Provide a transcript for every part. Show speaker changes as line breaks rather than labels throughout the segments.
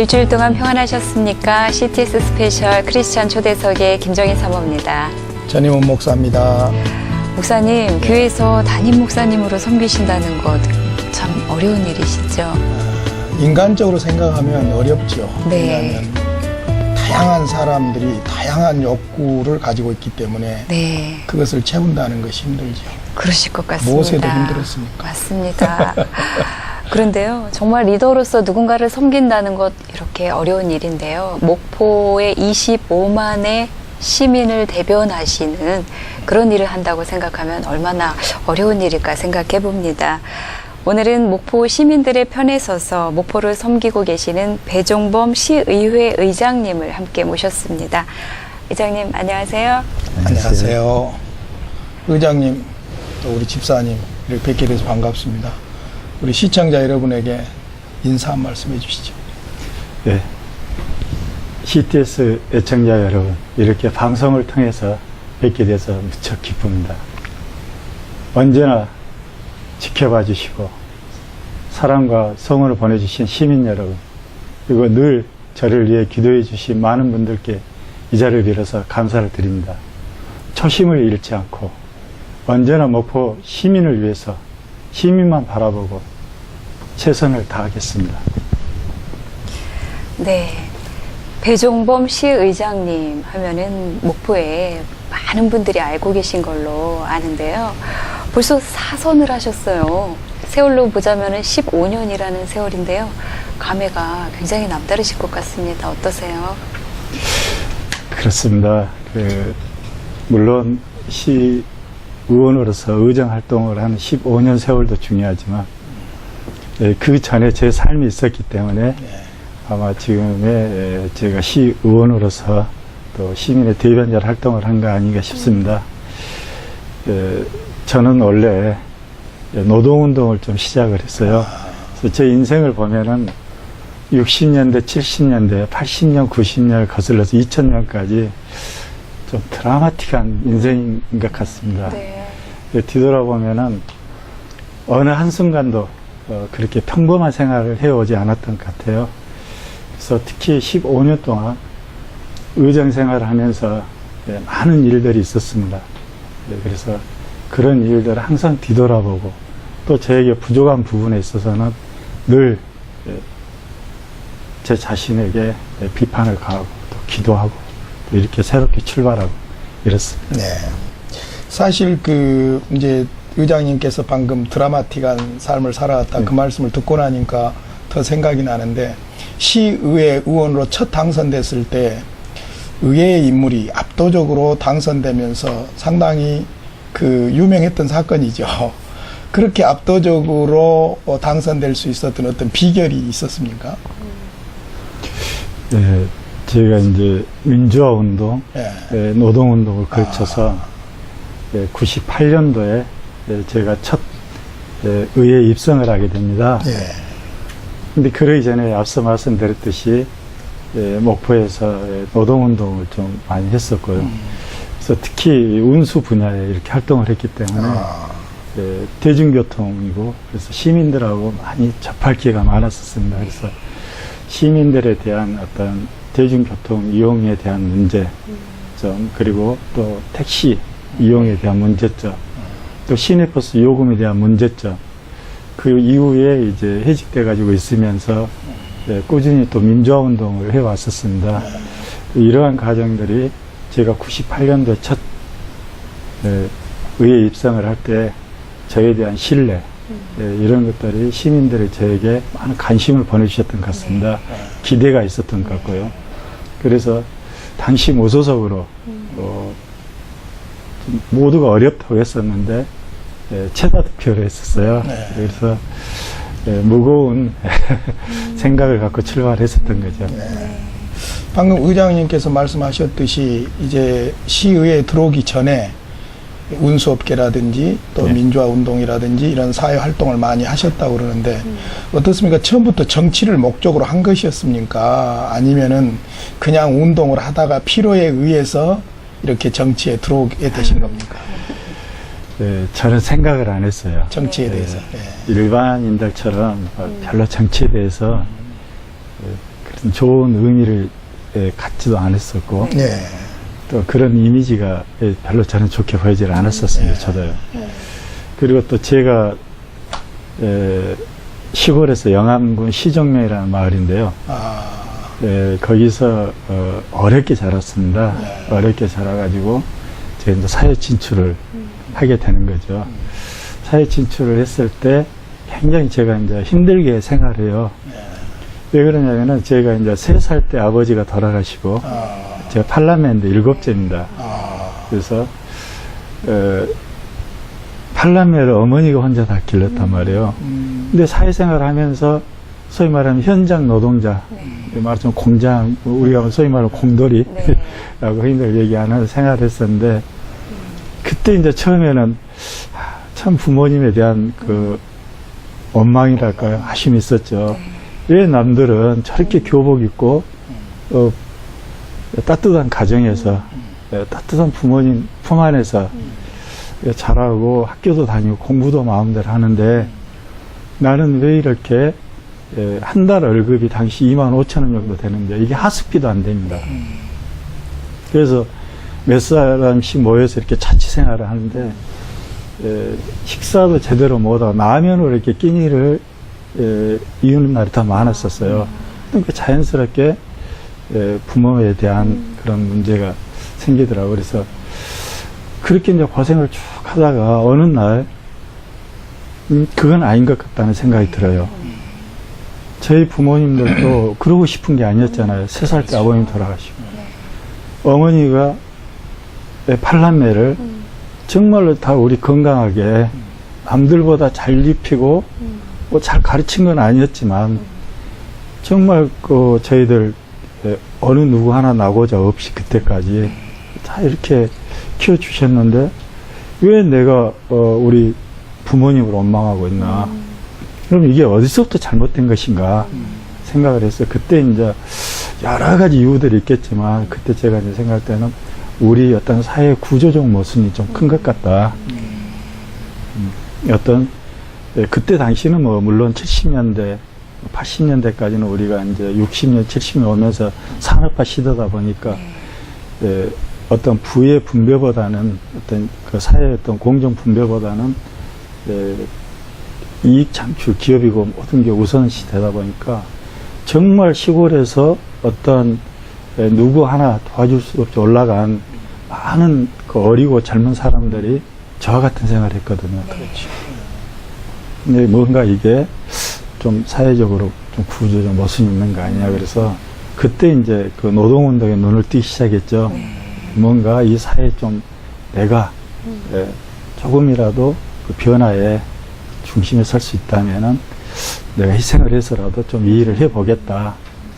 일주일 동안 평안하셨습니까? CTS 스페셜 크리스찬 초대석의 김정희 사모입니다.
전임원 목사입니다.
목사님, 교회에서 담임 목사님으로 섬기신다는 것 참 어려운 일이시죠?
인간적으로 생각하면 어렵죠.
네.
왜냐하면 다양한 사람들이 다양한 욕구를 가지고 있기 때문에
네.
그것을 채운다는 것이 힘들죠.
그러실 것 같습니다.
무엇에도 힘들었습니까?
맞습니다. 그런데요, 정말 리더로서 누군가를 섬긴다는 것 이렇게 어려운 일인데요. 목포의 25만의 시민을 대변하시는 그런 일을 한다고 생각하면 얼마나 어려운 일일까 생각해 봅니다. 오늘은 목포 시민들의 편에 서서 목포를 섬기고 계시는 배종범 시의회 의장님을 함께 모셨습니다. 의장님, 안녕하세요.
안녕하세요. 의장님, 또 우리 집사님 이렇게 뵙게 돼서 반갑습니다. 우리 시청자 여러분에게 인사 한 말씀 해주시죠.
네. CTS 애청자 여러분, 이렇게 방송을 통해서 뵙게 돼서 무척 기쁩니다. 언제나 지켜봐 주시고 사랑과 성원을 보내주신 시민 여러분, 그리고 늘 저를 위해 기도해 주신 많은 분들께 이 자리를 빌어서 감사를 드립니다. 초심을 잃지 않고 언제나 목포 시민을 위해서 시민만 바라보고 최선을 다하겠습니다.
네. 배종범 시의장님 하면은 목포에 많은 분들이 알고 계신 걸로 아는데요. 벌써 사선을 하셨어요. 세월로 보자면은 15년이라는 세월인데요. 감회가 굉장히 남다르실 것 같습니다. 어떠세요?
그렇습니다. 물론 시의원으로서 의정 활동을 한 15년 세월도 중요하지만 그 전에 제 삶이 있었기 때문에 아마 지금의 제가 시의원으로서 또 시민의 대변자 활동을 한 거 아닌가 싶습니다. 저는 원래 노동운동을 좀 시작을 했어요. 그래서 제 인생을 보면은 60년대, 70년대, 80년, 90년을 거슬러서 2000년까지 좀 드라마틱한 인생인 것 같습니다.
네.
뒤돌아보면은 어느 한순간도 그렇게 평범한 생활을 해오지 않았던 것 같아요. 그래서 특히 15년 동안 의정 생활을 하면서 많은 일들이 있었습니다. 그래서 그런 일들을 항상 뒤돌아보고 또 저에게 부족한 부분에 있어서는 늘 제 자신에게 비판을 가하고 또 기도하고 또 이렇게 새롭게 출발하고 이렇습니다.
네. 사실 이제 의장님께서 방금 드라마틱한 삶을 살아왔다 그 말씀을 듣고 나니까 더 생각이 나는데, 시의회 의원으로 첫 당선됐을 때 의회의 인물이 압도적으로 당선되면서 상당히 유명했던 사건이죠. 그렇게 압도적으로 당선될 수 있었던 어떤 비결이 있었습니까?
네, 제가 이제 민주화 운동, 노동 운동을 거쳐서 98년도에 제가 첫 의회에 입성을 하게 됩니다. 근데 그러기 전에 앞서 말씀드렸듯이 목포에서 노동운동을 좀 많이 했었고요. 그래서 특히 운수 분야에 이렇게 활동을 했기 때문에 대중교통이고 그래서 시민들하고 많이 접할 기회가 많았었습니다. 그래서 시민들에 대한 어떤 대중교통 이용에 대한 문제점, 그리고 또 택시 이용에 대한 문제점, 또 시내버스 요금에 대한 문제점, 그 이후에 이제 해직돼 가지고 있으면서 꾸준히 또 민주화 운동을 해왔었습니다. 이러한 과정들이 제가 98년도에 첫 의회 입성을 할 때 저에 대한 신뢰, 이런 것들이 시민들이 저에게 많은 관심을 보내주셨던 것 같습니다. 기대가 있었던 것 같고요. 그래서 당시 무소속으로 모두가 어렵다고 했었는데 최다 득표를 했었어요. 그래서 무거운 생각을 갖고 출발했었던 거죠.
방금 의장님께서 말씀하셨듯이 이제 시의회에 들어오기 전에 운수업계라든지 또 민주화 운동이라든지 이런 사회 활동을 많이 하셨다고 그러는데 어떻습니까? 처음부터 정치를 목적으로 한 것이었습니까? 아니면은 그냥 운동을 하다가 필요에 의해서 이렇게 정치에 들어오게 되신 겁니까?
저는 생각을 안 했어요.
정치에 대해서.
일반인들처럼 별로 정치에 대해서 어떤 좋은 의미를 갖지도 않았었고
네.
또 그런 이미지가 별로 저는 좋게 보이질 않았었습니다. 저도요. 그리고 또 제가 시골에서 영암군 시정면이라는 마을인데요. 거기서 어렵게 자랐습니다. 어렵게 자라가지고 제가 이제 사회 진출을 하게 되는 거죠. 사회 진출을 했을 때 굉장히 제가 이제 힘들게 생활해요. 왜 그러냐면은 제가 이제 3살 때 아버지가 돌아가시고 제가 팔남매인데 7째입니다. 그래서 팔남매를 어머니가 혼자 다 길렀단 말이에요. 근데 사회생활을 하면서 소위 말하면 현장 노동자, 말하자면 공장, 우리가 소위 말하면 공돌이라고 흔히들 얘기하는 생활을 했었는데 그때 이제 처음에는 참 부모님에 대한 그 원망이랄까요? 아쉬움이 있었죠. 왜 남들은 저렇게 교복 입고 따뜻한 가정에서 따뜻한 부모님 품 안에서 자라고 학교도 다니고 공부도 마음대로 하는데 나는 왜 이렇게 한 달 월급이 당시 25,000원 정도 되는데 이게 하숙비도 안 됩니다. 그래서 몇 사람씩 모여서 이렇게 자취 생활을 하는데 식사도 제대로 못하고 라면으로 이렇게 끼니를 이유는 날이 더 많았었어요. 그러니까 자연스럽게 부모에 대한 그런 문제가 생기더라고요. 그래서 그렇게 이제 고생을 쭉 하다가 어느 날 그건 아닌 것 같다는 생각이 들어요. 저희 부모님들도 그러고 싶은 게 아니었잖아요. 3살 때 아버님 돌아가시고 어머니가 팔남매를 정말로 다 우리 건강하게 남들보다 잘 입히고 뭐 잘 가르친 건 아니었지만 정말 그 저희들 어느 누구 하나 나고자 없이 그때까지 다 이렇게 키워주셨는데 왜 내가 우리 부모님을 원망하고 있나? 그럼 이게 어디서부터 잘못된 것인가 생각을 했어요. 그때 이제 여러 가지 이유들이 있겠지만 그때 제가 이제 생각할 때는 우리 어떤 사회 구조적 모순이 좀 큰 것 같다. 어떤 그때 당시는 뭐 물론 70년대, 80년대까지는 우리가 이제 60년, 70년 오면서 산업화 시대다 보니까 어떤 부의 분배보다는 어떤 그 사회의 어떤 공정 분배보다는 이익 창출 기업이고 모든 게 우선시 되다 보니까 정말 시골에서 어떤 누구 하나 도와줄 수 없이 올라간 많은 그 어리고 젊은 사람들이 저와 같은 생활을 했거든요. 그렇죠. 근데 뭔가 이게 좀 사회적으로 좀 구조적 모순이 있는 거 아니냐. 그래서 그때 이제 그 노동운동에 눈을 뜨기 시작했죠. 뭔가 이 사회에 좀 내가 조금이라도 그 변화에 중심에 설 수 있다면은 내가 희생을 해서라도 좀 이 일을 해보겠다.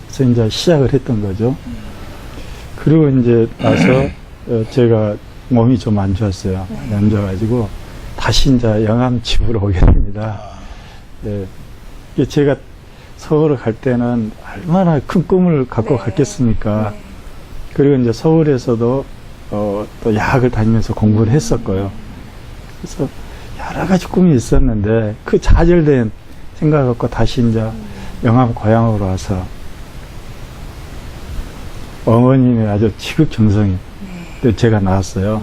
그래서 이제 시작을 했던 거죠. 그리고 이제 나서 제가 몸이 좀 안 좋았어요. 안 좋아가지고 다시 이제 영암 집으로 오게 됩니다. 이게 제가 서울을 갈 때는 얼마나 큰 꿈을 갖고 갔겠습니까? 그리고 이제 서울에서도 또 야학을 다니면서 공부를 했었고요. 그래서 여러 가지 꿈이 있었는데 그 좌절된 생각을 갖고 다시 이제 영암 고향으로 와서 어머님의 아주 지극정성이 제가 나왔어요.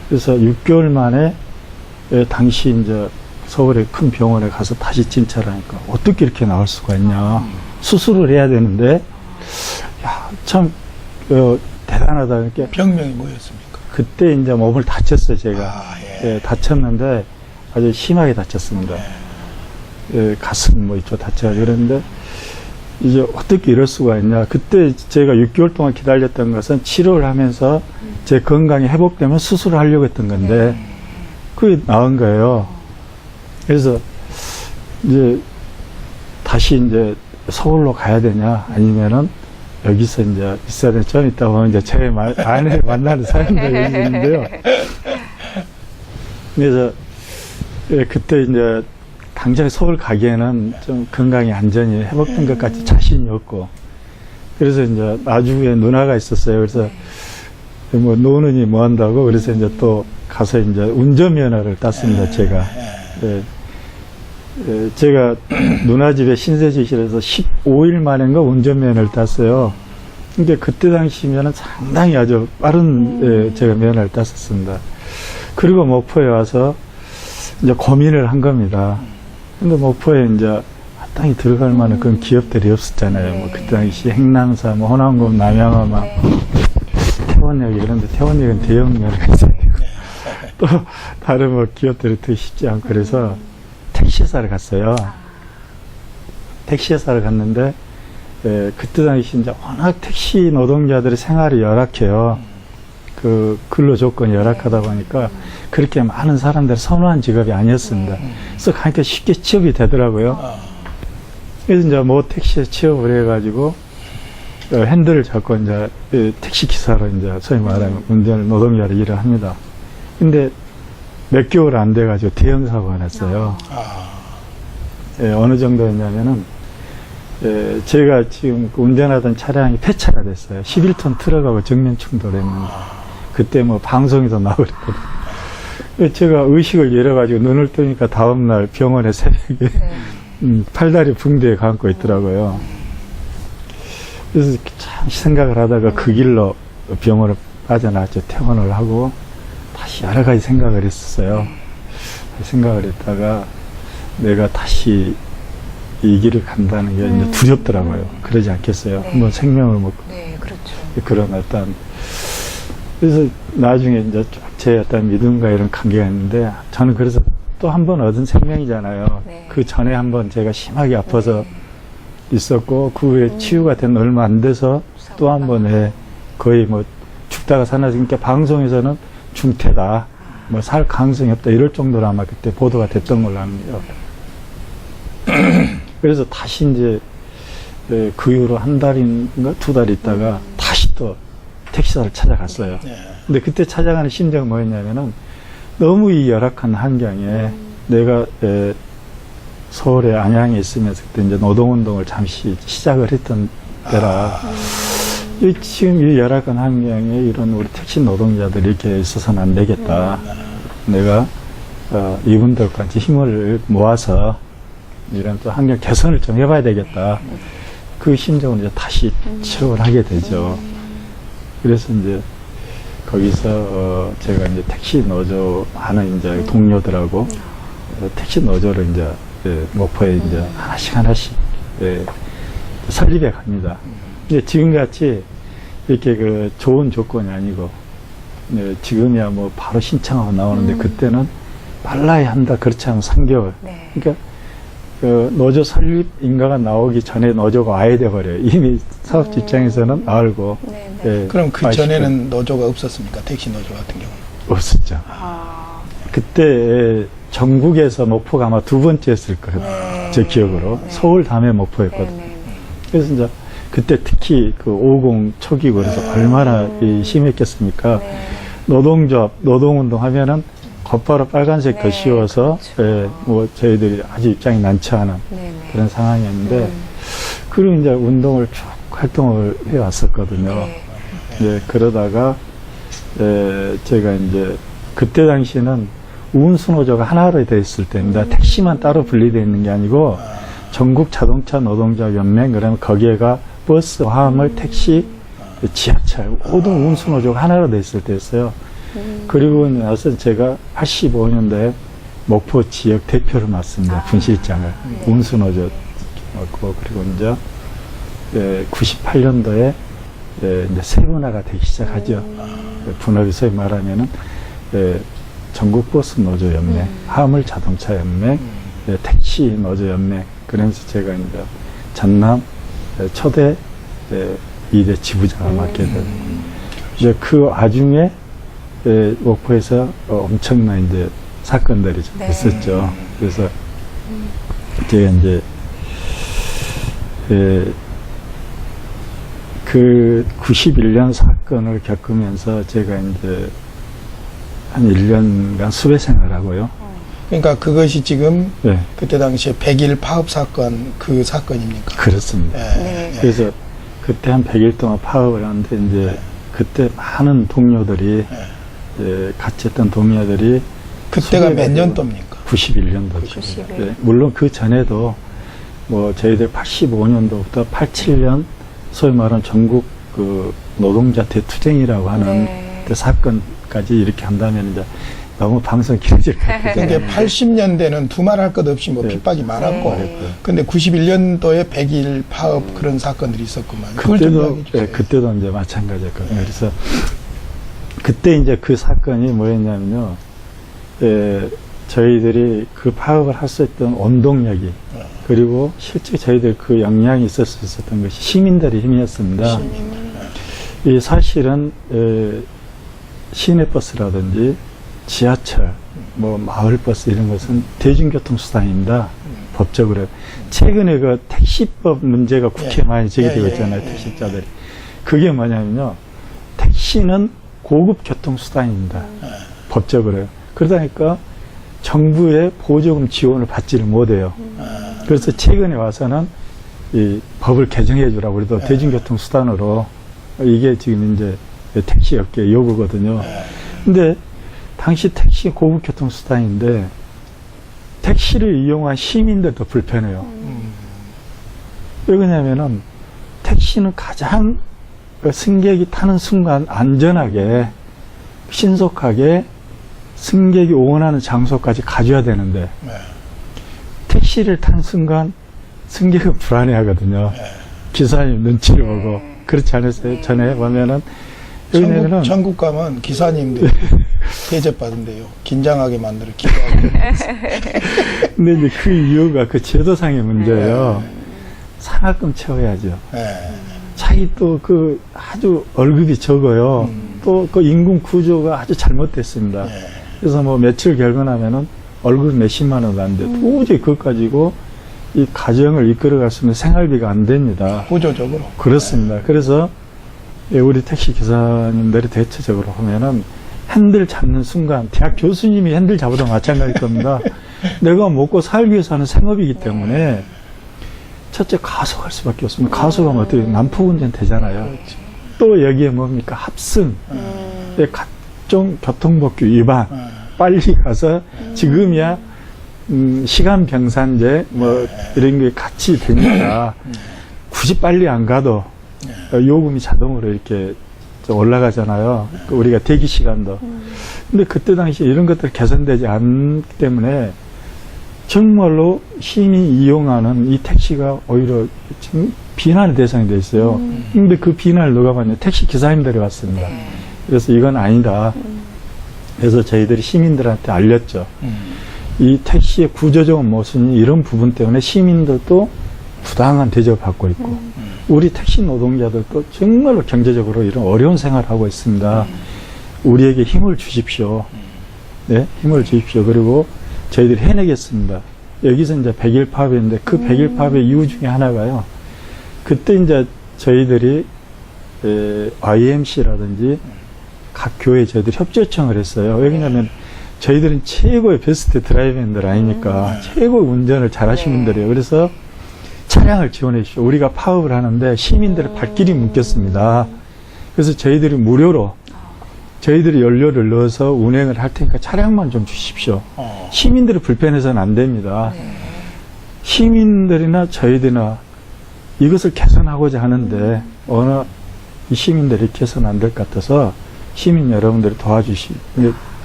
그래서 6개월 만에 당시 이제 서울의 큰 병원에 가서 다시 진찰하니까 어떻게 이렇게 나올 수가 있냐. 수술을 해야 되는데 야, 참 대단하다. 이렇게
병명이 뭐였습니까?
그때 이제 몸을 다쳤어요, 제가. 다쳤는데 아주 심하게 다쳤습니다. 가슴 뭐 이쪽 다쳐가지고 그랬는데 이제 어떻게 이럴 수가 있냐. 그때 제가 6개월 동안 기다렸던 것은 치료를 하면서 제 건강이 회복되면 수술을 하려고 했던 건데 그게 나은 거예요. 그래서 이제 다시 이제 서울로 가야 되냐 아니면은 여기서 이제 있어야 되냐. 좀 이따 보면 이제 제 아내 만나는 사연들이 있는데요. 그래서 그때 이제 당장 서울 가기에는 좀 건강이 안전히 회복된 것 같이 자신이 없고 그래서 이제 나중에 누나가 있었어요. 그래서 뭐 노는이 뭐 한다고 그래서 이제 또 가서 이제 운전면허를 땄습니다. 제가. 제가 누나 집에 신세지시에서 15일 만인가 운전면허를 땄어요. 근데 그때 당시면은 상당히 아주 빠른 제가 면허를 땄었습니다. 그리고 목포에 와서 이제 고민을 한 겁니다. 근데 목포에 이제 마땅히 들어갈 만한 그런 기업들이 없었잖아요. 뭐 그때 당시 행랑사, 뭐 호남금, 남양화, 막 태원역이 그런데 태원역은 대형면허가 있어야 되고 또 다른 뭐 기업들이 더 쉽지 않고 그래서 택시회사를 갔어요. 택시회사를 갔는데 그때 당시 이제 워낙 택시 노동자들의 생활이 열악해요. 그 근로 조건이 열악하다 보니까 그렇게 많은 사람들이 선호한 직업이 아니었습니다. 그래서 가니까 쉽게 취업이 되더라고요. 그래서 이제 뭐 택시에 취업을 해가지고 핸들을 잡고 이제 택시 기사로 이제 소위 말하면 운전 노동자로 일을 합니다. 근데 몇 개월 안 돼가지고 대형 사고가 났어요. 어느 정도였냐면은 제가 지금 운전하던 차량이 폐차가 됐어요. 11톤 트럭하고 정면 충돌했는데 그때 뭐 방송에도 나오거든요. 제가 의식을 잃어가지고 눈을 뜨니까 다음날 병원에 새벽에 팔다리 붕대에 감고 있더라고요. 그래서 참 생각을 하다가 그 길로 병원을 빠져나왔죠. 퇴원을 하고 다시 여러 가지 생각을 했었어요. 생각을 했다가 내가 다시 이 길을 간다는 게 이제 두렵더라고요. 그러지 않겠어요?
네.
한번 생명을 먹고.
네, 그렇죠.
그런 어떤, 그래서 나중에 이제 제 어떤 믿음과 이런 관계가 있는데 저는 그래서 또 한 번 얻은 생명이잖아요.
네.
그 전에 한번 제가 심하게 아파서 있었고 그 후에 치유가 된 얼마 안 돼서 또 한 번에 거의 뭐 죽다가 살아나니까 방송에서는 중태다. 뭐 살 가능성이 없다. 이럴 정도로 아마 그때 보도가 됐던 걸로 압니다. 그래서 다시 이제 그 이후로 한 달인가 두 달 있다가 다시 또 택시사를 찾아갔어요. 근데 그때 찾아가는 심정은 뭐였냐면은 너무 이 열악한 환경에 내가 서울의 안양에 있으면서 그때 이제 노동운동을 잠시 시작을 했던 때라 지금 이 열악한 환경에 이런 우리 택시 노동자들이 이렇게 있어서는 안 되겠다. 내가 이분들까지 힘을 모아서 이런 또 환경 개선을 좀 해봐야 되겠다. 그 심정으로 이제 다시 취업을 하게 되죠. 그래서 이제 거기서 제가 이제 택시 노조 하는 이제 동료들하고 택시 노조를 이제 목포에 이제 하나씩 설립해 갑니다. 근데 지금같이 이렇게 그 좋은 조건이 아니고 지금이야 뭐 바로 신청하고 나오는데 그때는 빨라야 한다. 그렇지 않으면 3개월.
네.
그러니까 그 노조 설립 인가가 나오기 전에 노조가 와야 돼버려요. 이미 사업주 입장에서는 알고.
네, 네.
그럼 그
아쉽게
전에는 노조가 없었습니까? 택시 노조 같은 경우는?
없었죠.
아,
그때 전국에서 목포가 아마 두 번째였을 거예요.
네.
제 기억으로.
네.
서울 다음에 목포였거든요.
네, 네.
그래서 이제 그때 특히 그 50 초기고 그래서 얼마나 심했겠습니까?
네.
노동조합, 노동운동 하면은 곧바로 빨간색 더
네,
씌워서
그렇죠.
뭐 저희들이 아주 입장이 난처 하는
네, 네.
그런 상황이었는데 그리고 이제 운동을 쭉 활동을 해왔었거든요.
네.
예, 그러다가 제가 이제 그때 당시에는 운수노조가 하나로 되어 있을 때입니다. 택시만 따로 분리되어 있는 게 아니고 전국 자동차 노동자 연맹 그러면 거기에가 버스, 화물, 택시, 지하철 모든 운수노조가 하나로 되어 있을 때였어요. 그리고 나서 제가 85년도에 목포 지역 대표를 맡습니다. 분실장을. 운수노조 맡고, 그리고 이제 98년도에 이제 세분화가 되기 시작하죠. 분업이 소위 말하면은 전국 버스 노조 연맹, 화물 자동차 연맹, 택시 노조 연맹. 그러면서 제가 이제 전남 초대 2대 지부장을 맡게 되고, 이제 그 와중에 목포에서 엄청난 이제 사건들이 좀
네.
있었죠. 그래서 제가 이제 그 91년 사건을 겪으면서 제가 이제 한 1년간 수배 생활하고요.
그러니까 그것이 지금
네,
그때 당시에 100일 파업 사건 그 사건입니까?
그렇습니다.
네.
그래서 그때 한 100일 동안 파업을 하는데 이제 그때 많은 동료들이 같이 했던 동료들이
그때가 몇
수배가 되고
년도입니까?
91년도죠.
91.
물론 그 전에도 뭐 저희들 85년도부터 87년 소위 말하는 전국 그 노동자 대투쟁이라고 하는
네.
그 사건까지 이렇게 한다면 이제 너무 방송 길어질 것 같아요.
근데 80년대는 두말할 것 없이 뭐
네.
핍박이 많았고,
네.
근데 91년도에 100일 파업 그런 사건들이 있었구만. 그걸 좀
그때도,
이야기해 주세요.
그때도 이제 마찬가지였거든요. 그래서 그때 이제 그 사건이 뭐였냐면요. 저희들이 그 파업을 할 수 있던 원동력이 그리고 실제 저희들 그 역량이 있을 수 있었던 것이 시민들의 힘이었습니다. 이 사실은 시내버스라든지 지하철, 뭐 마을버스 이런 것은 대중교통수단입니다. 법적으로. 최근에 그 택시법 문제가 국회에 많이 제기되고 있잖아요. 택시자들이. 그게 뭐냐면요. 택시는 고급 교통수단입니다. 법적으로요. 그러다 보니까 정부의 보조금 지원을 받지를 못해요. 그래서 최근에 와서는 이 법을 개정해 주라고 그래도 대중교통수단으로 이게 지금 이제 택시업계 요구거든요. 근데 당시 택시 고급교통수단인데 택시를 이용한 시민들도 불편해요. 왜 그러냐면은 택시는 가장 승객이 타는 순간 안전하게 신속하게 승객이 원하는 장소까지 가줘야 되는데 택시를 탄 순간 승객은 불안해하거든요. 기사님 눈치를 보고 그렇지 않으세요? 전에 보면은 여기는
천국 가면 기사님들이 대접받은대요. 긴장하게 만들어 기도하고.
근데 이제 그 이유가 그 제도상의 문제예요. 상하금 채워야죠. 자기 또 그 아주 월급이 적어요. 또 그 임금 구조가 아주 잘못됐습니다. 그래서 뭐 며칠 결근하면은 월급 몇십만 원도 안 돼. 도저히 그것 가지고 이 가정을 이끌어갈 수 있는 생활비가 안 됩니다.
구조적으로.
그렇습니다. 그래서 우리 택시 기사님들이 대체적으로 하면은 핸들 잡는 순간 대학 교수님이 핸들 잡아도 마찬가지일 겁니다. 내가 먹고 살기 위해서 하는 생업이기 때문에 첫째 가속할 수밖에 없습니다. 가속하면 어떻게 난폭운전 되잖아요. 또 여기에 뭡니까? 합승, 각종 교통법규 위반, 빨리 가서 지금이야 시간 병산제 뭐 이런 게 같이 되니까 굳이 빨리 안 가도 요금이 자동으로 이렇게 올라가잖아요. 우리가 대기 시간도. 근데 그때 당시에 이런 것들이 개선되지 않기 때문에 정말로 시민이 이용하는 이 택시가 오히려 지금 비난의 대상이 돼 있어요. 근데 그 비난을 누가 받냐? 택시 기사님들이 왔습니다. 그래서 이건 아니다. 그래서 저희들이 시민들한테 알렸죠. 이 택시의 구조적인 모순이 이런 부분 때문에 시민들도 부당한 대접을 받고 있고 우리 택시 노동자들도 정말로 경제적으로 이런 어려운 생활을 하고 있습니다. 우리에게 힘을 주십시오. 네, 힘을 주십시오. 그리고 저희들이 해내겠습니다. 여기서 이제 100일 파업인데 그 100일 파업의 이유 중에 하나가요. 그때 이제 저희들이 YMC라든지 각 교회에 저희들이 협조청을 했어요. 왜냐하면 저희들은 최고의 베스트 드라이버들 아닙니까? 최고의 운전을 잘 하시는 분들이에요. 그래서 차량을 지원해 주십시오. 우리가 파업을 하는데 시민들의 발길이 묶였습니다. 그래서 저희들이 무료로 저희들이 연료를 넣어서 운행을 할 테니까 차량만 좀 주십시오. 시민들이 불편해서는 안 됩니다. 시민들이나 저희들이나 이것을 개선하고자 하는데 어느 이 시민들이 이렇게 해서는 안 될 것 같아서 시민 여러분들이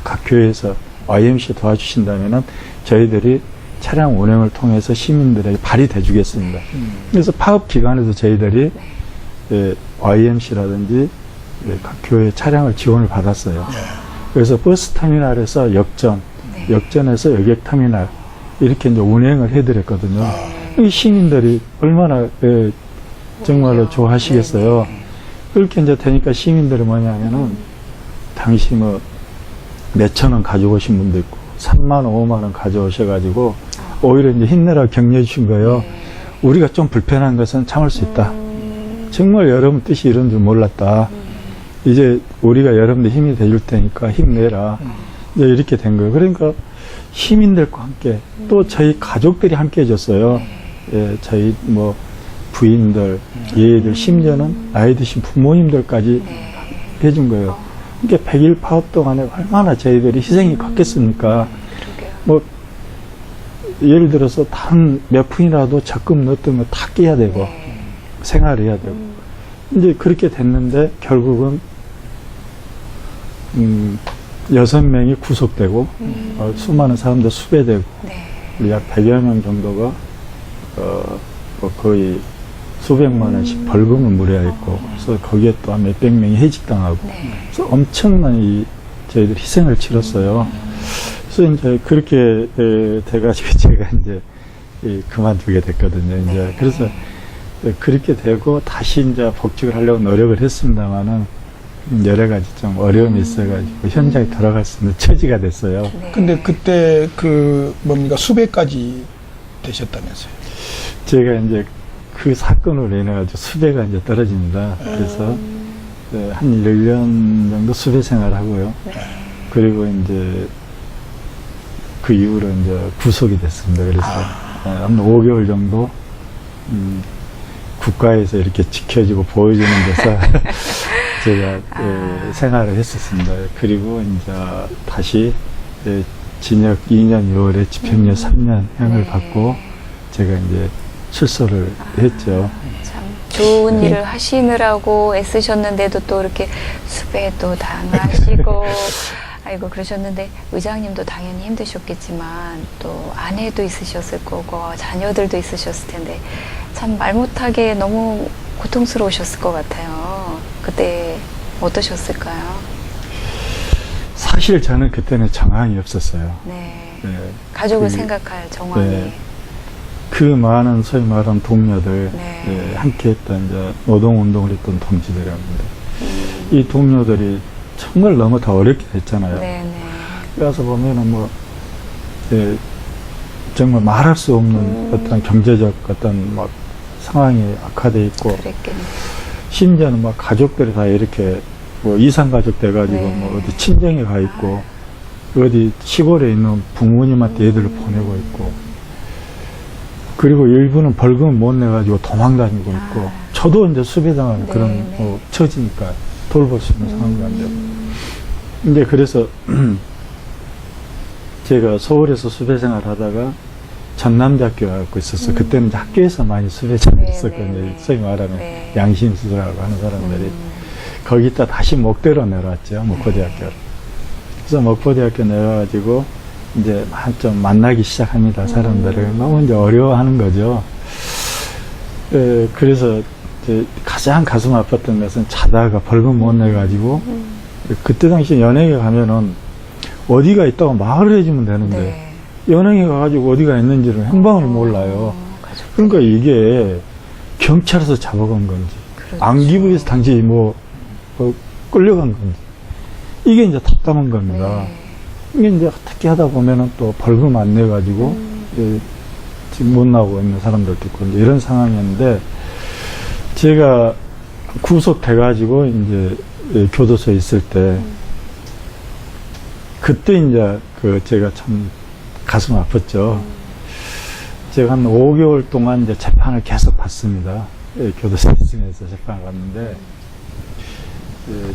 각 교회에서 YMC 도와주신다면은 저희들이 차량 운행을 통해서 시민들에게 발휘해 주겠습니다. 그래서 파업 기간에도 저희들이 YMC라든지 각 교회 차량을 지원을 받았어요. 그래서 버스 터미널에서 역전에서 여객터미널 이렇게 이제 운행을 해드렸거든요. 이 시민들이 얼마나 정말로 좋아하시겠어요. 그렇게 이제 되니까 시민들이 뭐냐면은 당시 뭐 몇천 원 가져오신 분도 있고 3만 원, 5만 원 가져오셔가지고 오히려 이제 힘내라 격려해 주신 거예요. 우리가 좀 불편한 것은 참을 수 있다. 정말 여러분 뜻이 이런 줄 몰랐다. 이제 우리가 여러분들 힘이 돼줄 테니까 힘내라. 이제 이렇게 된 거예요. 그러니까 시민들과 함께 또 저희 가족들이 함께 해줬어요. 저희 뭐 부인들, 얘들, 심지어는 나이 드신 부모님들까지 해준 거예요. 그러니까 100일 파업 동안에 얼마나 저희들이 희생이 컸겠습니까? 뭐 예를 들어서 단 몇 푼이라도 적금 넣었던 거 다 깨야 되고
네.
생활을 해야 되고 이제 그렇게 됐는데 결국은 6명이 구속되고 수많은 사람들 수배되고
네.
약 100여 명 정도가 뭐 거의 수백만 원씩 벌금을 물어야 했고 그래서 거기에 또 한 몇백 명이 해직당하고
네.
그래서 엄청난 저희들 희생을 치렀어요. 그래서 이제 그렇게 돼가지고 제가 이제 그만두게 됐거든요. 이제
네.
그래서 그렇게 되고 다시 이제 복직을 하려고 노력을 했습니다만은 여러 가지 좀 어려움이 있어가지고 현장에 돌아갈 수 있는 처지가 됐어요.
네.
근데 그때 그 뭡니까 수배까지 되셨다면서요?
제가 이제 그 사건으로 인해가지고 수배가 이제 떨어집니다. 그래서 한 1년 정도 수배 생활을 하고요.
네.
그리고 이제 그 이후로 이제 구속이 됐습니다. 그래서 한 5개월 정도 국가에서 이렇게 지켜주고 보여주는 데서 제가 생활을 했었습니다. 그리고 이제 다시 징역 2년 6월에 집행유예 3년형을 받고 제가 이제 출소를 했죠.
참 좋은 일을 하시느라고 애쓰셨는데도 또 이렇게 수배도 당하시고 아이고 그러셨는데 의장님도 당연히 힘드셨겠지만 또 아내도 있으셨을 거고 자녀들도 있으셨을 텐데 참 말 못하게 너무 고통스러우셨을 것 같아요. 그때 어떠셨을까요?
사실 저는 그때는 정황이 없었어요.
네.
네.
가족을
그-
생각할 정황이.
네. 그 많은 소위 말하는 동료들,
네.
함께 했던 이제 노동운동을 했던 동지들이랍니다. 이 동료들이 정말 너무 다 어렵게 됐잖아요.
네네.
가서 보면은 뭐, 정말 말할 수 없는 어떤 경제적 어떤 막 상황이 악화돼 있고,
그랬겠네.
심지어는 막 가족들이 다 이렇게 뭐 이산가족 돼가지고
네.
뭐 어디 친정에 가 있고, 어디 시골에 있는 부모님한테 애들을 보내고 있고, 그리고 일부는 벌금 못 내가지고 도망다니고 있고, 저도 이제 수배당하는
네,
그런
네.
처지니까 돌볼 수 있는 상황이 안 되고. 이제 그래서 제가 서울에서 수배 생활 하다가 전남대학교 가고 있었어요. 그때는 이제 학교에서 많이 수배생활
네,
했었거든요.
네, 네.
소위 말하는
네.
양심수사라고 하는 사람들이. 거기다 다시 목대로 내려왔죠. 목포대학교로. 그래서 목포대학교 내려가지고 이제 좀 만나기 시작합니다. 사람들을. 너무 이제 어려워하는 거죠. 그래서 이제 가장 가슴 아팠던 것은 자다가 벌금 못 내가지고 그때 당시 연예계 가면은 어디가 있다고 말을 해주면 되는데
네.
연예계 가가지고 어디가 있는지를 행방을 몰라요.
가족.
그러니까 이게 경찰에서 잡아간 건지
그렇죠.
안기부에서 당시 뭐 끌려간 건지 이게 이제 답답한 겁니다.
네.
이게 이제 어떻게 하다 보면은 또 벌금 안 내가지고 지금 못 나오고 있는 사람들도 있고 이제 이런 상황이었는데 제가 구속돼가지고 이제 교도소에 있을 때 그때 이제 제가 참 가슴 아팠죠. 제가 한 5개월 동안 이제 재판을 계속 받습니다. 교도소에 있으면서 재판을 받는데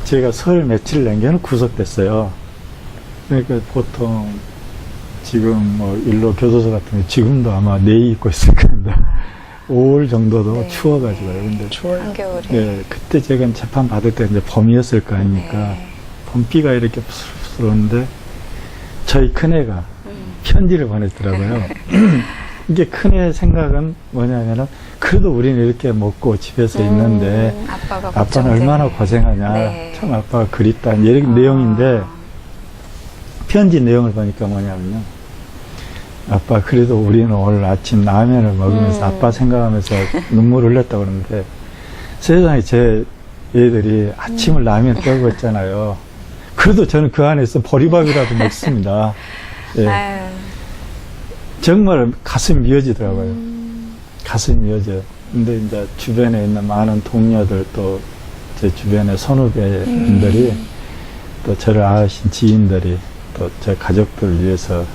제가 설 며칠 남겨는 구속됐어요. 그러니까 보통 지금 뭐 일로 교도소 같은 게 지금도 아마 내일 입고 있을 겁니다. 5월 정도도
네.
추워가지고요. 근데
추워요.
한겨울에.
네, 그때 제가 재판 받을 때 이제 봄이었을 거 아닙니까?
네.
봄비가 이렇게 부스러운데 저희 큰애가 편지를 보냈더라고요. 이게 큰애 생각은 뭐냐면은 그래도 우리는 이렇게 먹고 집에서 있는데
아빠가
아빠는
걱정돼.
얼마나 고생하냐.
네.
참 아빠가 그립다. 이런 내용인데 편지 내용을 보니까 뭐냐면요. 아빠 그래도 우리는 오늘 아침 라면을 먹으면서 아빠 생각하면서 눈물을 흘렸다고 그러는데 세상에 제 애들이 아침을 라면 떠고 있잖아요. 그래도 저는 그 안에서 보리밥이라도 먹습니다. 예.
아유.
정말 가슴이 미어지더라고요. 가슴이 미어져요. 근데 이제 주변에 있는 많은 동료들 또 제 주변의 선후배분들이 또 저를 아신 지인들이 또 제 가족들을 위해서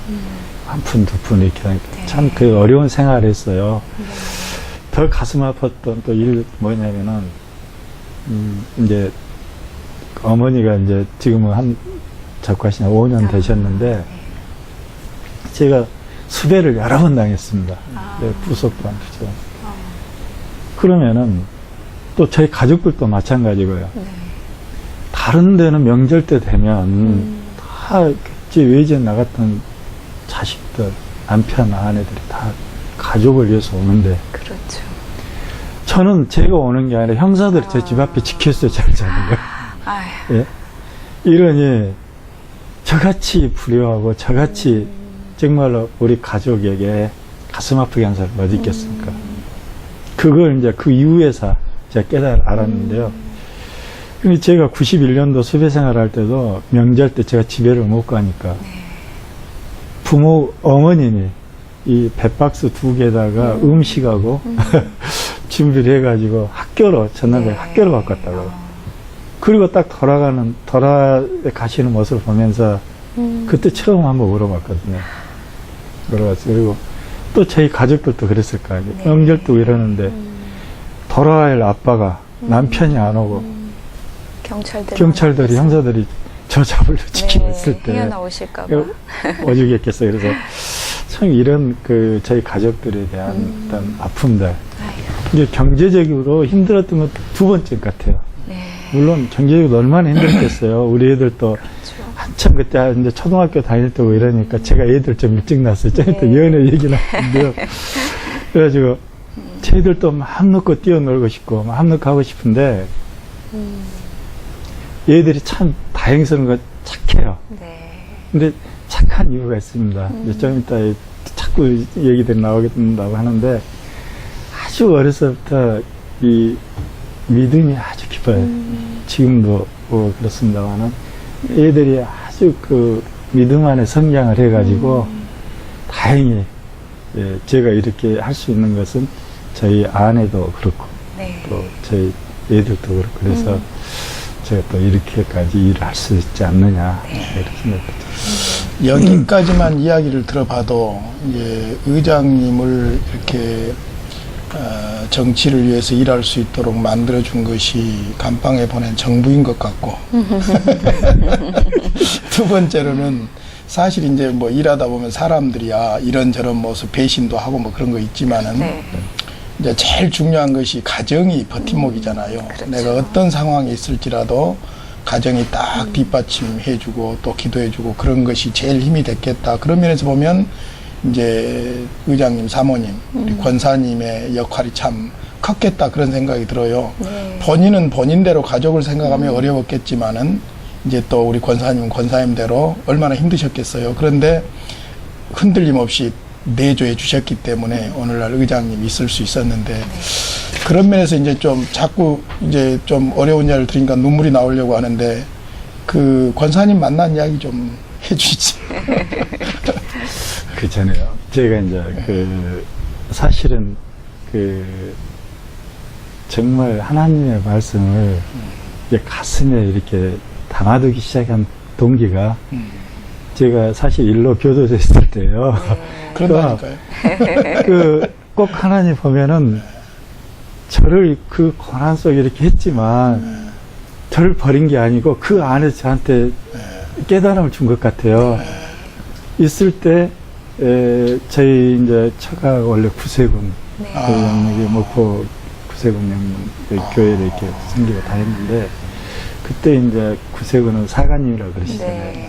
한 푼, 두 푼 이렇게 하니까 참 그 어려운 생활을 했어요. 더 가슴 아팠던 또 일 뭐냐면은, 이제 어머니가 이제 지금은 적과신 5년 되셨는데, 제가 수배를 여러 번 당했습니다. 네, 부속도 안 주죠. 그러면은 또 저희 가족들도 마찬가지고요.
네.
다른 데는 명절 때 되면 다 제 외지에 나갔던 자식들, 남편, 아내들이 다 가족을 위해서 오는데
그렇죠.
저는 제가 오는 게 아니라 형사들이 제 집 앞에 지켰어요, 잘 잡은 거.
아휴.
예? 이러니 저같이 불효하고 저같이 정말로 우리 가족에게 가슴 아프게 한 사람 어디 있겠습니까? 그걸 이제 그 이후에서 제가 알았는데요. 근데 제가 91년도 수배 생활할 때도 명절 때 제가 집에를 못 가니까 부모, 어머님이 이 배박스 2개에다가 음식하고 준비를 해가지고 학교로, 전남에 학교로 바꿨다고요. 그리고 딱 돌아가시는 모습을 보면서 그때 처음 한번 물어봤거든요. 물어봤어요. 그리고 또 저희 가족들도 그랬을 거 아니에요. 명절도 이러는데 돌아갈 아빠가 남편이 안 오고 경찰들이, 형사들이 저 잡으려 지키고 있을 때
헤어나오실까봐
오죽했겠어요. 그래서 참 이런 그 저희 가족들에 대한 어떤 아픔들, 이제 경제적으로 힘들었던 건 두 번째 같아요.
네.
물론 경제적으로 얼마나 힘들겠어요. 우리 애들도 한참 그때 이제 초등학교 다닐 때고 이러니까 제가 애들 좀 일찍 낳았어요. 좀 이따 연애 얘기 나왔는데요. 그래가지고 저희들도 마음 놓고 뛰어놀고 싶고 마음 놓고 하고 싶은데 얘들이 참 다행스러운 건 착해요.
네.
근데 착한 이유가 있습니다. 이제 좀 이따 자꾸 얘기들이 나오게 된다고 하는데 아주 어려서부터 이 믿음이 아주 깊어요. 지금도 그렇습니다만은 애들이 아주 그 믿음 안에 성장을 해가지고 다행히 제가 이렇게 할 수 있는 것은 저희 아내도 그렇고 또 저희 애들도 그렇고 그래서 제가 또 이렇게까지 일을 할 수 있지 않느냐 이렇게 생각합니다.
여기까지만 이야기를 들어봐도 이제 의장님을 이렇게 정치를 위해서 일할 수 있도록 만들어준 것이 감방에 보낸 정부인 것 같고 두 번째로는 사실 이제 뭐 일하다 보면 사람들이 이런저런 모습 배신도 하고 뭐 그런 거 있지만은 이제 제일 중요한 것이 가정이 버팀목이잖아요.
그렇죠.
내가 어떤 상황에 있을지라도 가정이 딱 뒷받침해주고 또 기도해주고 그런 것이 제일 힘이 됐겠다. 그런 면에서 보면 이제 의장님, 사모님, 우리 권사님의 역할이 참 컸겠다 그런 생각이 들어요. 본인은 본인대로 가족을 생각하면 어려웠겠지만은 이제 또 우리 권사님은 권사님대로 얼마나 힘드셨겠어요. 그런데 흔들림 없이 내조해 주셨기 때문에 오늘날 의장님이 있을 수 있었는데 그런 면에서 이제 좀 자꾸 이제 좀 어려운 이야기를 들으니까 눈물이 나오려고 하는데 그 권사님 만난 이야기 좀 해주시지.
그 전에요. 제가 이제 그 사실은 그 정말 하나님의 말씀을 이제 가슴에 이렇게 담아두기 시작한 동기가 제가 사실 일로 교도소에 있을 때예요.
그런다니까요.
꼭 하나님 보면은 저를 그 고난 속에 이렇게 했지만 저를 버린 게 아니고 그 안에서 저한테 깨달음을 준 것 같아요. 있을 때 저희 이제 처가가 원래 구세군 저희 영역이 목포 구세군 교회를 이렇게 생기고 다 했는데 그때 이제 구세군은 사관님이라고 그러시잖아요.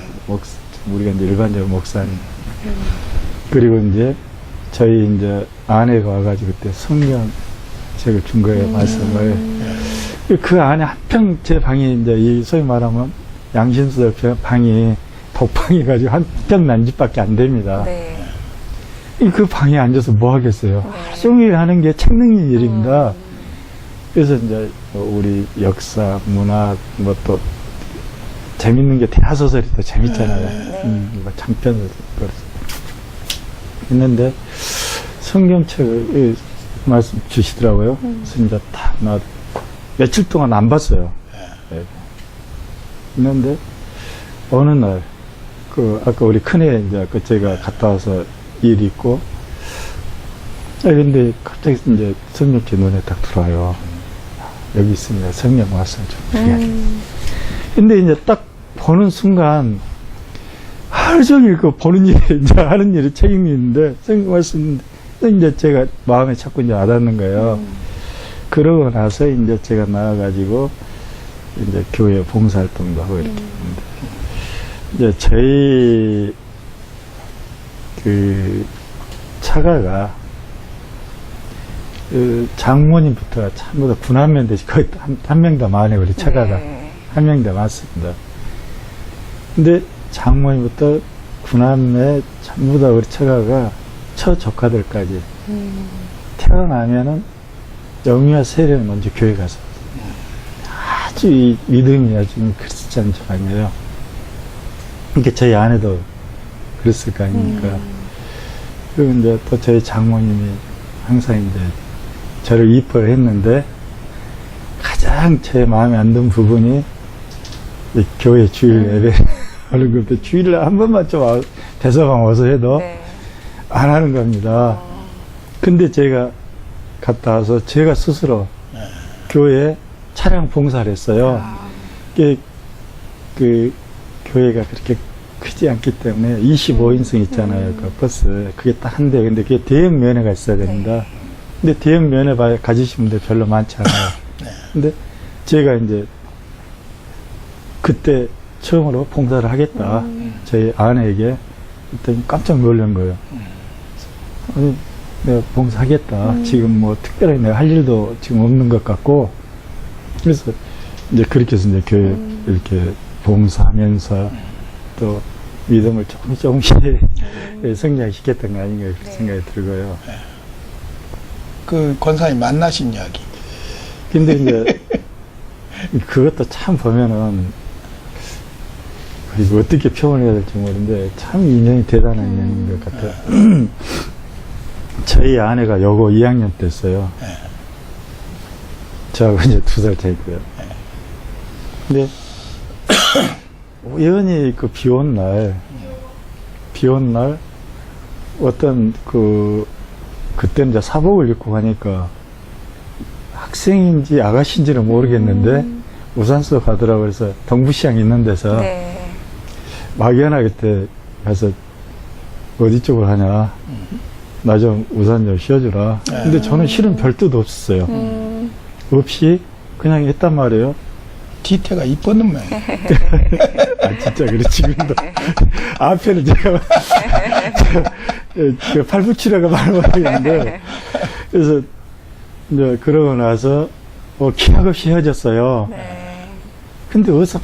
우리가 이제 일반적으로 목사님. 그리고 이제 저희 이제 아내가 와가지고 그때 성경책을 준 거예요, 말씀을. 그 안에 한평 제 방이 이제 이 소위 말하면 양심수들 방이 독방이가지고 한평 난집밖에 안 됩니다. 그 방에 앉아서 뭐 하겠어요? 하루 종일 하는 게 책 읽는 일입니다. 그래서 이제 우리 역사, 문화, 뭐 또 재밌는 게 대하소설이 더 재밌잖아요. 뭐 장편을 했는데 성경책을 말씀 주시더라고요. 그래서 이제 딱 며칠 동안 안 봤어요. 있는데 어느 날 아까 우리 큰애 이제 제가 갔다 와서 일이 있고 근데 갑자기 이제 성경책 눈에 딱 들어와요. 여기 있습니다. 성경 말씀 좀 드려야 돼. 근데 이제 딱 보는 순간 하루 종일 그 보는 일에 이제 하는 일이 책임이 있는데 선생님 말씀 이제 제가 마음에 자꾸 이제 와닿는 거예요. 그러고 나서 이제 제가 나와가지고 이제 교회 봉사활동도 하고 이렇게 했는데 이제 저희 그 차가가 그 장모님부터 전부 다 군함면대 거의 한 명 더 많아요. 우리 차가가
네.
한 명 더 많습니다. 근데 장모님부터 군함에 전부 다 우리 처가가 처조카들까지 태어나면은 영유아 세례는 먼저 교회 가서 아주 이 믿음이 아주 크리스찬 집안이에요. 그러니까 저희 아내도 그랬을 거 아닙니까. 그리고 이제 또 저희 장모님이 항상 이제 저를 이뻐를 했는데 가장 제 마음에 안 든 부분이 이 교회 주일 예배 하는 건데 주일에 한 번만 좀 대서방 와서 해도
네.
안 하는 겁니다. 근데 제가 갔다 와서 제가 스스로 교회에 차량 봉사를 했어요. 그 교회가 그렇게 크지 않기 때문에 25인승 있잖아요. 그 버스. 그게 딱 한 대. 근데 그게 대형 면허가 있어야 됩니다. 근데 대형 면허 가지신 분들 별로 많지 않아요. 근데 제가 이제 그때 처음으로 봉사를 하겠다. 저희 아내에게 그때 깜짝 놀란 거예요. 아니, 내가 봉사하겠다. 지금 뭐 특별히 내가 할 일도 지금 없는 것 같고. 그래서 이제 그렇게 해서 이제 교회 이렇게 봉사하면서 또 믿음을 조금씩 성장시켰던 거 아닌가 그렇게 생각이 들고요.
그 권사님 만나신 이야기.
근데 이제 그것도 참 보면은 이거 어떻게 표현해야 될지 모르는데 참 인연이 대단한 인연인 것 같아요. 저희 아내가 여고 2학년 때였어요. 저하고 이제 2살 차이고요. 근데 우연히 그 비 온 날 어떤 그때는 이제 사복을 입고 가니까 학생인지 아가씨인지는 모르겠는데 우산 쓰고 가더라고요. 그래서 동부시장 있는 데서
네.
막연하게 그때 가서 어디 쪽으로 하냐. 나 좀 우산 좀 씌워주라. 근데 저는 실은 별 뜻 없었어요. 없이 그냥 했단 말이에요.
뒤태가 이뻤는 모양.
아, 진짜 그래, 지금도. 앞에는 제가, 팔붙이라고 말을 못하겠는데, 그래서, 이제, 그러고 나서, 기약 없이 헤어졌어요.
네.
근데 어디서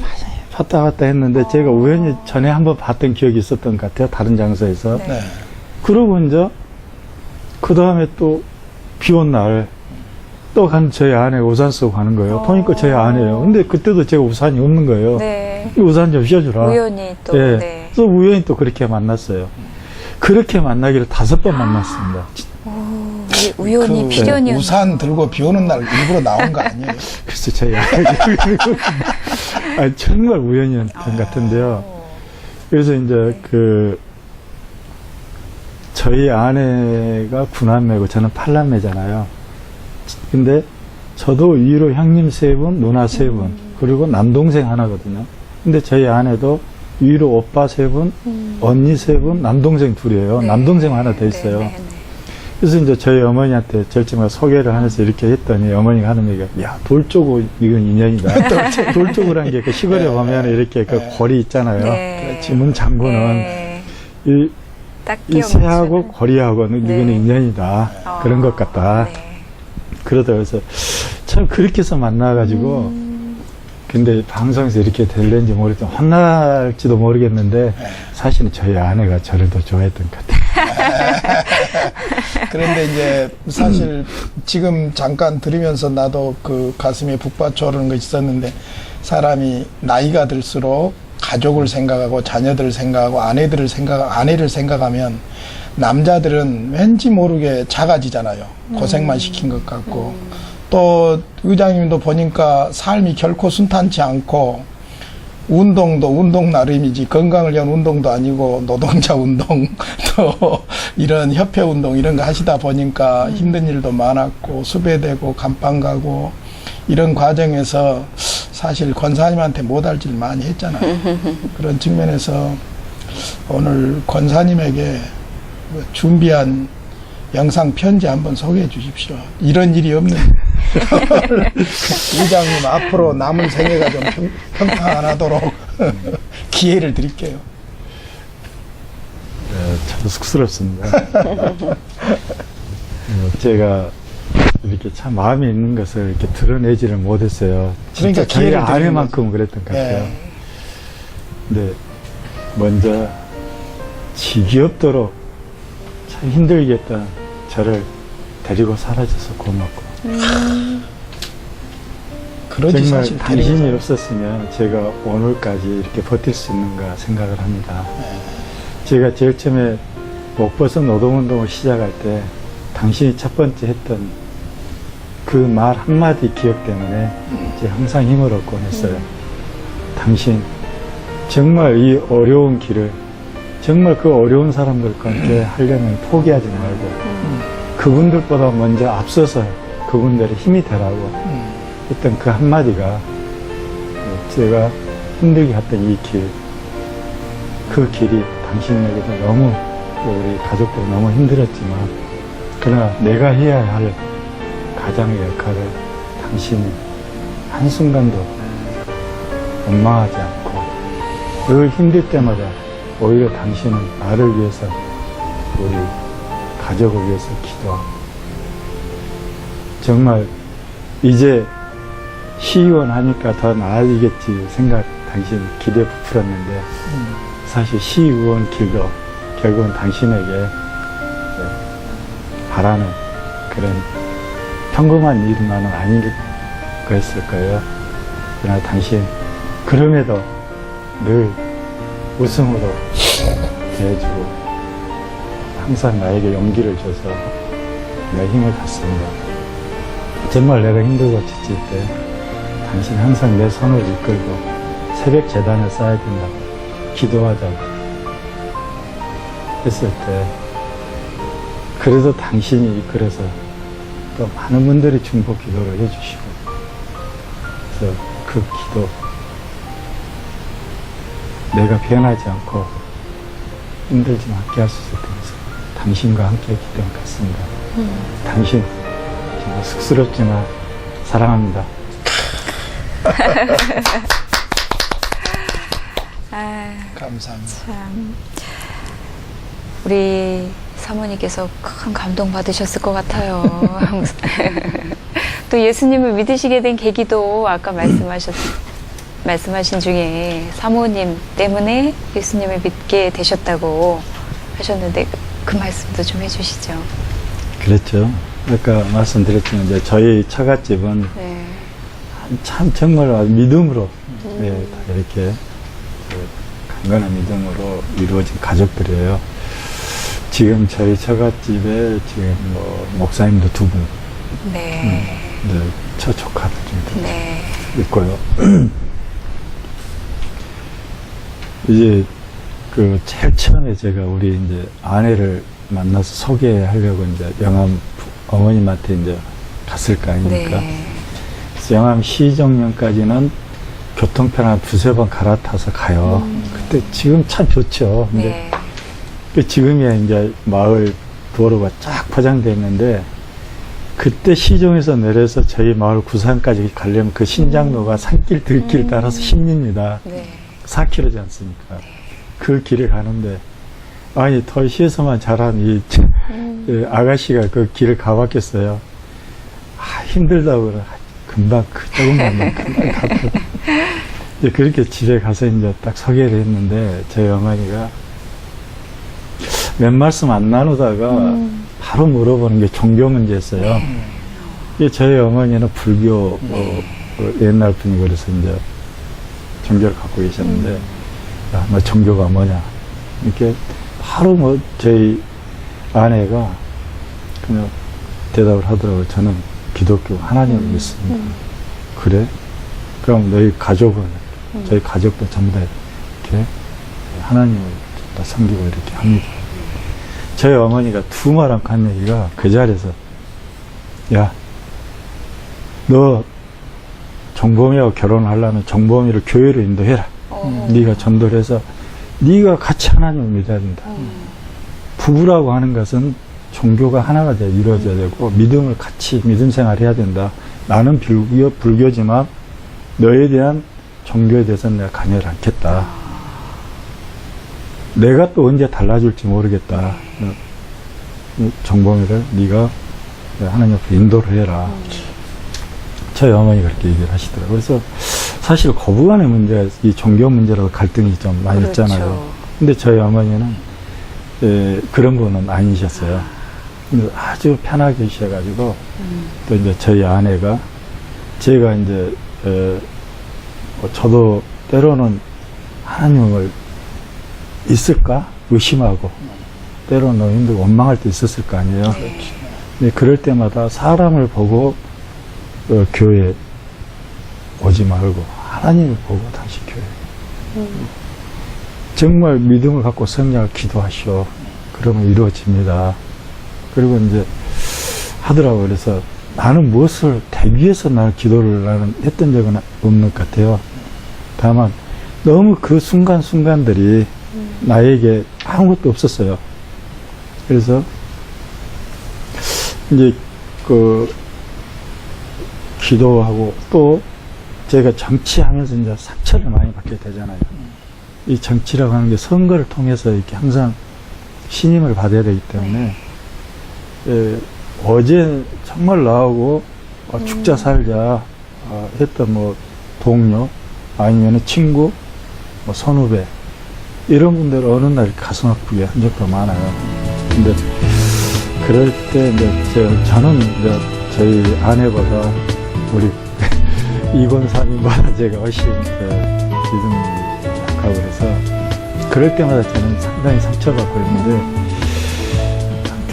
봤다 갔다 했는데, 제가 우연히 전에 한번 봤던 기억이 있었던 것 같아요. 다른 장소에서.
네.
네.
그러고 이제, 그 다음에 또, 비 온 날, 또 간 저희 아내가 우산 쓰고 가는 거예요. 보니까 저희 아내예요. 근데 그때도 제가 우산이 없는 거예요.
네.
이 우산 좀 씌워주라.
우연히 또.
네.
네.
그래서 우연히 또 그렇게 만났어요. 그렇게 만나기를 5번 만났습니다.
우연히
그
필연이
우산 들고 비 오는 날 일부러 나온 거 아니에요?
글쎄, 저희 아내가 정말 우연이었던 것 같은데요. 그래서 이제 저희 아내가 9남매고 저는 8남매잖아요. 근데 저도 위로 형님 3분, 누나 3분, 그리고 남동생 하나거든요. 근데 저희 아내도 위로 오빠 3분, 언니 3분, 남동생 2이에요.
네.
남동생 하나 더 있어요.
네, 네, 네.
그래서 이제 저희 어머니한테 절정말 소개를 하면서 이렇게 했더니 어머니가 하는 얘기가, 야, 돌쪽으로 이건 인연이다. 돌쪽으로 한 게 그 시골에 보면 이렇게 그 고리 있잖아요.
네.
문 잠그는
네. 딱
이 새하고 고리하고는
네.
이거는 인연이다. 그런 것 같다.
네.
그러다 그래서 참 그렇게 해서 만나가지고 근데 방송에서 이렇게 될는지 모르겠지만 혼날지도 모르겠는데 사실은 저희 아내가 저를 더 좋아했던 것 같아요.
그런데 이제 사실 지금 잠깐 들으면서 나도 그 가슴에 북받쳐오르는 거 있었는데 사람이 나이가 들수록 가족을 생각하고 자녀들을 생각하고 아내를 생각하면 남자들은 왠지 모르게 작아지잖아요. 고생만 시킨 것 같고. 또 의장님도 보니까 삶이 결코 순탄치 않고 운동도 운동 나름이지 건강을 위한 운동도 아니고 노동자 운동 또 이런 협회 운동 이런 거 하시다 보니까 힘든 일도 많았고 수배되고 감방 가고 이런 과정에서 사실 권사님한테 못할 짓 많이 했잖아요. 그런 측면에서 오늘 권사님에게 준비한 영상 편지 한번 소개해 주십시오. 이런 일이 없는 이장님 앞으로 남은 생애가 좀 평탄하도록 기회를 드릴게요.
네, 참 쑥스럽습니다. 제가 이렇게 참 마음에 있는 것을 이렇게 드러내지를 못했어요. 진짜
그러니까 기회를
저희 아내만큼 그랬던 것 같아요.
예.
근데 먼저 지겹도록 참 힘들게 했던 저를 데리고 사라져서 고맙고
그러지
정말
사실
당신이
데리고
없었으면 제가 오늘까지 이렇게 버틸 수 있는가 생각을 합니다. 제가 제일 처음에 목벗은 노동운동을 시작할 때 당신이 첫 번째 했던 그 말 한마디 기억 때문에 제가 항상 힘을 얻곤 했어요. 당신 정말 이 어려운 길을 정말 그 어려운 사람들과 함께 하려면 포기하지 말고 그분들보다 먼저 앞서서 그분들의 힘이 되라고 했던 그 한마디가 제가 힘들게 갔던 이 길, 그 길이 당신에게도 너무 우리 가족도 너무 힘들었지만 그러나 내가 해야 할 가장의 역할을 당신이 한순간도 원망하지 않고 늘 힘들 때마다 오히려 당신은 나를 위해서 우리 가족을 위해서 기도하고 정말 이제 시의원 하니까 더 나아지겠지 생각 당신 기대에 부풀었는데 사실 시의원 길도 결국은 당신에게 바라는 그런 평범한 일만은 아닐 거였을 거예요. 그러나 당신 그럼에도 늘 웃음으로 대해주고 항상 나에게 용기를 줘서 내 힘을 갖습니다. 정말 내가 힘들고 지칠 때 당신 항상 내 손을 이끌고 새벽 재단을 쌓아야 된다고 기도하자고 했을 때 그래도 당신이 이끌어서 또 많은 분들이 중보 기도를 해주시고 그래서 그 기도 내가 변하지 않고 힘들지만 함께 할 수 있을 때면서 당신과 함께 했기 때문 같습니다. 당신 정말 쑥스럽지만 사랑합니다.
감사합니다.
참 우리 사모님께서 큰 감동 받으셨을 것 같아요. 또 예수님을 믿으시게 된 계기도 아까 말씀하신 중에 사모님 때문에 예수님을 믿게 되셨다고 하셨는데 그 말씀도 좀 해주시죠.
그렇죠. 아까 말씀드렸지만 이제 저희 처갓집은
네.
참 정말 믿음으로 네, 다 이렇게 강건한 믿음으로 이루어진 가족들이에요. 지금 저희 처갓집에 지금 뭐 목사님도 2분,
네.
이제 처조카도 좀
네.
있고요. 이제 그 제일 처음에 제가 우리 이제 아내를 만나서 소개하려고 이제 영암 어머님한테 이제 갔을 거 아닙니까?
네.
그래서 영암 시정역까지는 교통편을 2-3번 갈아타서 가요. 그때 지금 참 좋죠. 근데
네.
지금이야 이제 마을 도로가 쫙 포장되어 있는데 그때 시종에서 내려서 저희 마을 구산까지 가려면 그 신장로가 산길 들길 따라서 10리입니다.
네.
4km지 않습니까? 그 길을 가는데 아니 도시에서만 자란 이 아가씨가 그 길을 가봤겠어요. 아 힘들다고 그래. 금방 조금만 금방 갔거든. 이제 그렇게 집에 가서 이제 딱 소개를 했는데 저희 어머니가 몇 말씀 안 나누다가 바로 물어보는 게 종교 문제였어요. 이게 저희 어머니는 불교 옛날 분이고 그래서 이제 종교를 갖고 계셨는데 야, 너 종교가 뭐냐 이렇게 바로 뭐 저희 아내가 그냥 대답을 하더라고요. 저는 기독교 하나님을 믿습니다. 그래? 그럼 너희 가족은 저희 가족도 전부 다 이렇게 하나님을 다 섬기고 이렇게 합니다. 저희 어머니가 2 말 안 간 얘기가 그 자리에서 야, 너 정범이하고 결혼을 하려면 정범이를 교회로 인도해라. 네가 전도를 해서 네가 같이 하나님을 믿어야 된다. 부부라고 하는 것은 종교가 하나가 되어 이루어져야 되고 믿음을 같이 믿음 생활해야 된다. 나는 불교지만 너에 대한 종교에 대해서는 내가 관여를 않겠다. 내가 또 언제 달라질지 모르겠다. 정범이를 네가 하나님 앞에 인도를 해라. 저희 어머니가 그렇게 얘기를 하시더라고요. 그래서 사실 고부간의 문제가 이 종교 문제라도 갈등이 좀 많이
그렇죠.
있잖아요. 근데 저희 어머니는 그런 분은 아니셨어요. 근데 아주 편하게 계셔가지고 또 이제 저희 아내가 제가 이제 저도 때로는 하나님을 있을까 의심하고 때로는 너무 힘들고 원망할 때 있었을 거 아니에요. 근데 그럴 때마다 사람을 보고 교회 오지 말고 하나님을 보고 다시 교회. 정말 믿음을 갖고 성령을 기도하시오. 그러면 이루어집니다. 그리고 이제 하더라고요. 그래서 나는 무엇을 대비해서 나는 기도를 나는 했던 적은 없는 것 같아요. 다만 너무 그 순간순간들이 나에게 아무것도 없었어요. 그래서 이제 그 기도하고 또 제가 정치하면서 이제 상처를 많이 받게 되잖아요. 이 정치라고 하는 게 선거를 통해서 이렇게 항상 신임을 받아야 되기 때문에 어제 정말 나하고 죽자 살자 했던 뭐 동료 아니면 친구 뭐 선후배 이런 분들 어느 날 가슴 아프게 한 적도 많아요. 근데 그럴 때 이제 저는 이제 저희 아내보다 우리 이권사님보다 제가 훨씬 믿음이 약하고 그래서 그럴 때마다 저는 상당히 상처받고 있는데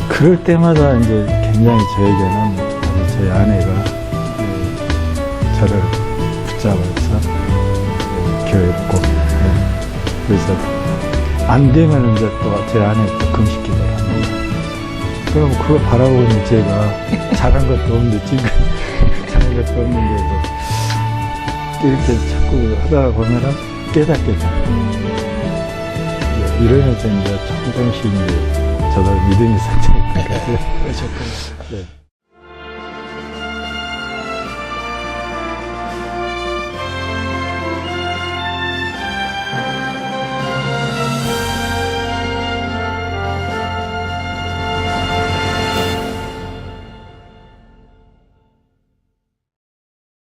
그럴 때마다 이제 굉장히 저에게는 저희 아내가 저를 붙잡아서 교회를 꼭 그래서 안 되면 이제 또 제 아내 또 금식 기도를 합니다. 그럼 그거 바라보고 있는 제가 잘한 것도 없는데 지금 잘한 것도 없는데 이렇게 자꾸 하다 보면은 깨닫게 돼요. 이러면서 이제 조금씩 이제 저도 믿음이 살짝 있는 것 같아요.
그렇죠.
네.